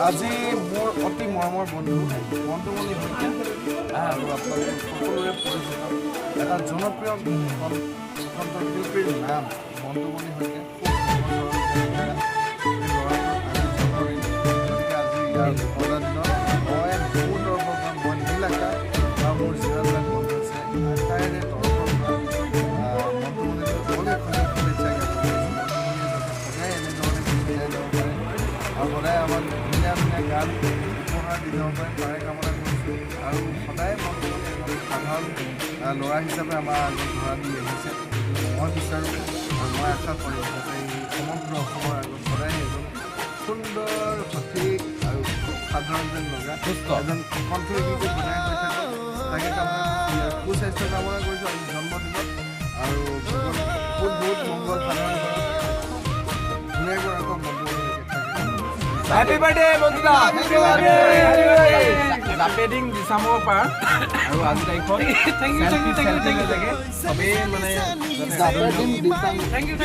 আজি মোৰ অতি মৰমৰ বন্ধুমণি শইকীয়া আৰু আপোনালোক সকলোৰে পৰিচিত এটা জনপ্ৰিয় কণ্ঠ শিল্পীৰ নাম বন্ধুমণি শইকীয়া। আজি ইয়াৰ দিনত মই মোৰ তৰফৰ পৰা মই নীলাকা আৰু মোৰ যিমানবিলাক বন্ধু আছে আটাইৰে তৰফৰ পৰা বন্ধুমণিলৈ অলেখ শুভেচ্ছা সদায় এনেধৰণে মিলাই যাব পাৰে আৰু সদায় আমাক ধুনীয়া ধুনীয়া গান উপহাৰ দি যাব পাৰে তাৰে কামনা কৰিছোঁ। আৰু সদায় বন্ধুমণি এজন সাধাৰণ ল'ৰা হিচাপে আমাৰ আগত ধৰা দি আহিছে। মই বিচাৰোঁ আৰু মই আশা কৰোঁ যাতে এই সমগ্ৰ অসমৰ আগত সদায় এজন সুন্দৰ সঠিক আৰু খুব সাধাৰণ যেন লগা এজন কণ্ঠশিল্পী বজাই হৈ থাকে তাকে কামনা সুস্বাস্থ্য কামনা কৰিছোঁ আজি জন্মদিনত আৰু বহুত মংগল সাধন ধুনীয়াকৈ আকৌ বন্ধুমণি হ্যাপি বাৰ্থডে বন্ধুৰা, হ্যাপি বাৰ্থডে। জাপেডিং দিছামৰ পাৰ আৰু আজি তাৰিখত থ্যাংক ইউ সবে মানে জাপেডিং দিছাম থ্যাংক ইউ